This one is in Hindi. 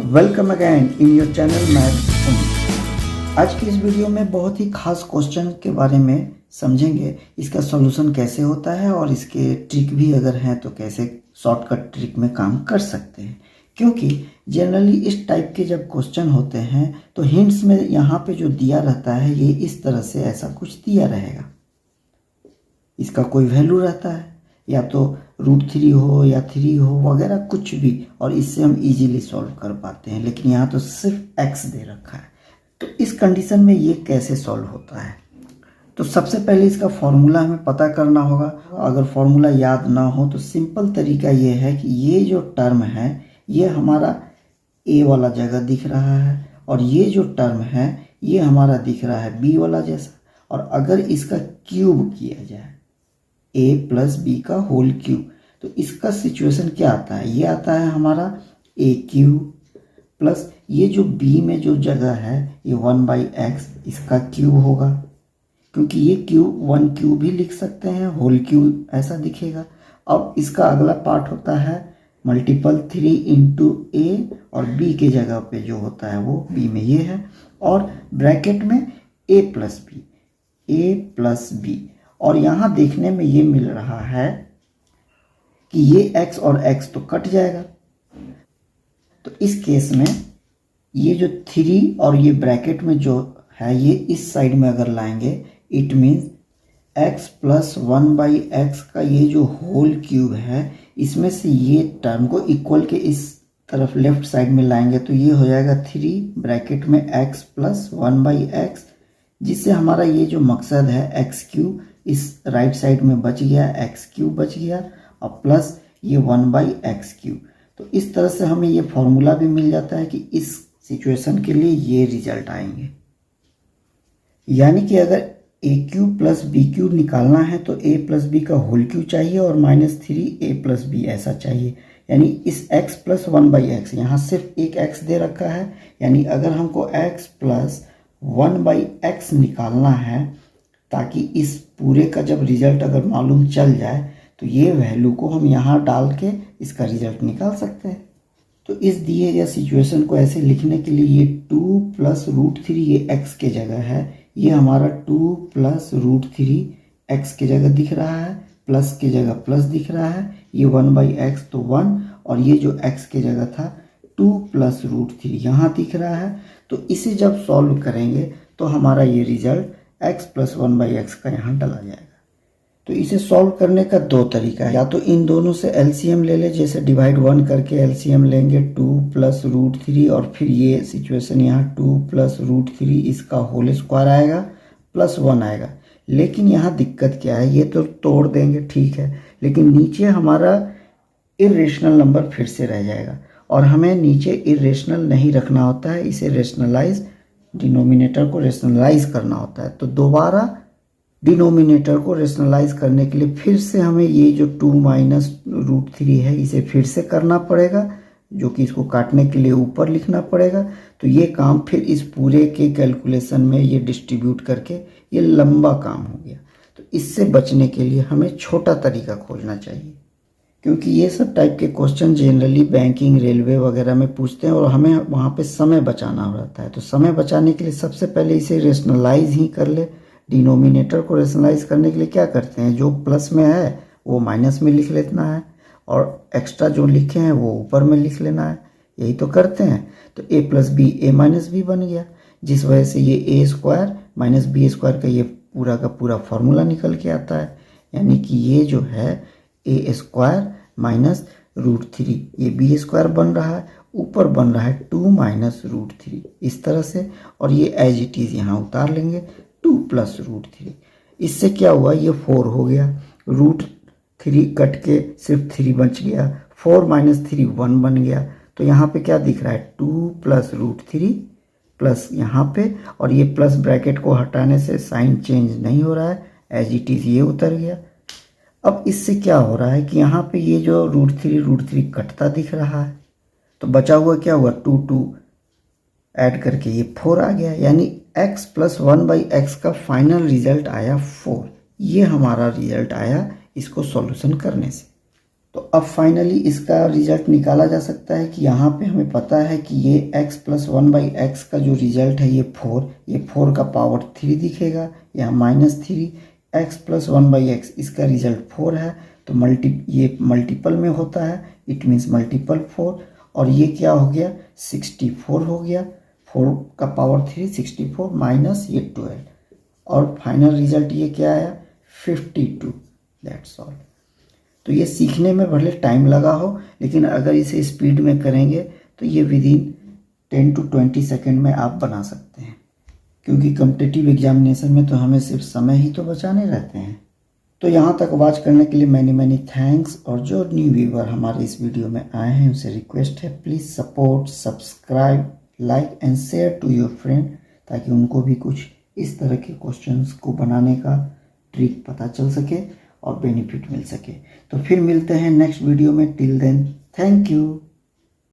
Welcome again in your channel math. आज की इस वीडियो में बहुत ही खास क्वेश्चन के बारे में समझेंगे, इसका सॉल्यूशन कैसे होता है और इसके ट्रिक भी अगर हैं तो कैसे शॉर्टकट ट्रिक में काम कर सकते हैं। क्योंकि जनरली इस टाइप के जब क्वेश्चन होते हैं तो हिंट्स में यहाँ पे जो दिया रहता है ये इस तरह से ऐसा कुछ दिया रहेगा, इसका कोई वैल्यू रहता है या तो √3 हो या 3 हो वगैरह कुछ भी, और इससे हम इजीली सॉल्व कर पाते हैं। लेकिन यहाँ तो सिर्फ x दे रखा है, तो इस कंडीशन में ये कैसे सॉल्व होता है। तो सबसे पहले इसका फॉर्मूला हमें पता करना होगा। अगर फॉर्मूला याद ना हो तो सिंपल तरीका ये है कि ये जो टर्म है ये हमारा a वाला जगह दिख रहा है और ये जो टर्म है ये हमारा दिख रहा है b वाला जैसा, और अगर इसका क्यूब किया जाए a प्लस बी का होल क्यूब तो इसका सिचुएशन क्या आता है, ये आता है हमारा a क्यूब प्लस ये जो b में जो जगह है ये 1/x इसका क्यूब होगा, क्योंकि ये क्यूब 1 क्यूब भी लिख सकते हैं, होल क्यूब ऐसा दिखेगा। अब इसका अगला पार्ट होता है मल्टीपल 3 इंटू a और b के जगह पे जो होता है वो b में ये है, और ब्रैकेट में a प्लस b, और यहाँ देखने में ये मिल रहा है कि ये x और x तो कट जाएगा। तो इस केस में ये जो 3 और ये ब्रैकेट में जो है ये इस साइड में अगर लाएंगे it means x plus 1/x का ये जो होल क्यूब है इसमें से ये टर्म को इक्वल के इस तरफ लेफ्ट साइड में लाएंगे तो ये हो जाएगा 3 ब्रैकेट में x प्लस 1/x, जिससे हमारा ये जो मकसद है x क्यूब इस राइट साइड में बच गया, x क्यूब बच गया और प्लस ये 1/x क्यूब। तो इस तरह से हमें ये फॉर्मूला भी मिल जाता है कि इस सिचुएशन के लिए ये रिजल्ट आएंगे। यानी कि अगर a cube plus b cube निकालना है तो a प्लस बी का होल क्यूब चाहिए और -3a प्लस बी ऐसा चाहिए। यानी इस x प्लस 1/x यहाँ सिर्फ एक x दे रखा है, यानी अगर हमको x प्लस 1/x निकालना है ताकि इस पूरे का जब रिजल्ट अगर मालूम चल जाए तो ये वैल्यू को हम यहाँ डाल के इसका रिजल्ट निकाल सकते हैं। तो इस दिए गए सिचुएशन को ऐसे लिखने के लिए ये 2 प्लस √3 ये x के जगह है, ये हमारा 2 प्लस √3 x के जगह दिख रहा है, प्लस के जगह प्लस दिख रहा है, ये 1/x तो 1, और ये जो x के जगह था 2 प्लस √3 यहाँ दिख रहा है। तो इसे जब सॉल्व करेंगे तो हमारा ये रिजल्ट x प्लस 1/x का यहाँ डाला जाएगा। तो इसे सॉल्व करने का दो तरीका है, या तो इन दोनों से एलसीएम ले ले, जैसे डिवाइड 1 करके एलसीएम लेंगे 2 प्लस √3 और फिर ये सिचुएशन यहाँ 2 प्लस √3 इसका होल स्क्वायर आएगा प्लस 1 आएगा। लेकिन यहाँ दिक्कत क्या है, ये तो तोड़ देंगे ठीक है, लेकिन नीचे हमारा इरेशनल नंबर फिर से रह जाएगा और हमें नीचे इरेशनल नहीं रखना होता है, इसे रेशनलाइज डिनोमिनेटर को रेशनलाइज करना होता है। तो दोबारा डिनोमिनेटर को रेशनलाइज करने के लिए फिर से हमें ये जो 2 माइनस √3 है इसे फिर से करना पड़ेगा, जो कि इसको काटने के लिए ऊपर लिखना पड़ेगा। तो ये काम फिर इस पूरे के कैलकुलेशन में ये डिस्ट्रीब्यूट करके ये लंबा काम हो गया। तो इससे बचने के लिए हमें छोटा तरीका खोजना चाहिए, क्योंकि ये सब टाइप के क्वेश्चन जनरली बैंकिंग रेलवे वगैरह में पूछते हैं और हमें वहाँ पे समय बचाना रहता है। तो समय बचाने के लिए सबसे पहले इसे रेशनलाइज ही कर ले। डिनोमिनेटर को रेशनलाइज करने के लिए क्या करते हैं, जो प्लस में है वो माइनस में लिख लेना है और एक्स्ट्रा जो लिखे हैं वो ऊपर में लिख लेना है, यही तो करते हैं। तो a plus B a minus B बन गया, जिस वजह से ये a square minus B square का ये पूरा का पूरा फॉर्मूला निकल के आता है। यानी कि ये जो है a स्क्वायर माइनस √3 ये b स्क्वायर बन रहा है, ऊपर बन रहा है 2 माइनस √3 इस तरह से, और ये एज इट इज़ यहाँ उतार लेंगे 2 प्लस √3। इससे क्या हुआ, ये 4 हो गया, √3 कट के सिर्फ 3 बच गया, 4 माइनस 3 1 बन गया। तो यहाँ पे क्या दिख रहा है 2 प्लस √3 प्लस यहाँ पे, और ये प्लस ब्रैकेट को हटाने से साइन चेंज नहीं हो रहा है, एज इट इज़ ये उतर गया। अब इससे क्या हो rहा है कि यहाँ पे ये जो √3 कटता दिख रहा है, तो बचा हुआ क्या हुआ 2 ऐड करके ये 4 आ गया, यानी x प्लस 1/x का फाइनल रिजल्ट आया 4। ये हमारा रिजल्ट आया इसको सॉल्यूशन करने से। तो अब फाइनली इसका रिजल्ट निकाला जा सकता है कि यहाँ पे हमें पता है कि ये x प्लस 1/x का जो रिजल्ट है ये 4 का पावर 3 दिखेगा, यहाँ -3 x प्लस 1/x इसका रिजल्ट 4 है, तो ये मल्टीपल में होता है, इट मीन्स मल्टीपल 4, और ये क्या हो गया 64 हो गया, 4 का पावर 3 64 माइनस ये 12, और फाइनल रिजल्ट ये क्या आया 52। That's all. तो ये सीखने में भले टाइम लगा हो, लेकिन अगर इसे स्पीड में करेंगे तो ये विदिन 10 to 20 सेकेंड में आप बना सकते हैं, क्योंकि कॉम्पिटिटिव एग्जामिनेशन में तो हमें सिर्फ समय ही तो बचाने रहते हैं। तो यहाँ तक वॉच करने के लिए मैनी थैंक्स, और जो न्यू व्यूअर हमारे इस वीडियो में आए हैं उनसे रिक्वेस्ट है please support, subscribe, like and share to your friend, ताकि उनको भी कुछ इस तरह के क्वेश्चंस को बनाने का ट्रिक पता चल सके और बेनिफिट मिल सके। तो फिर मिलते हैं नेक्स्ट वीडियो में, टिल देन थैंक यू।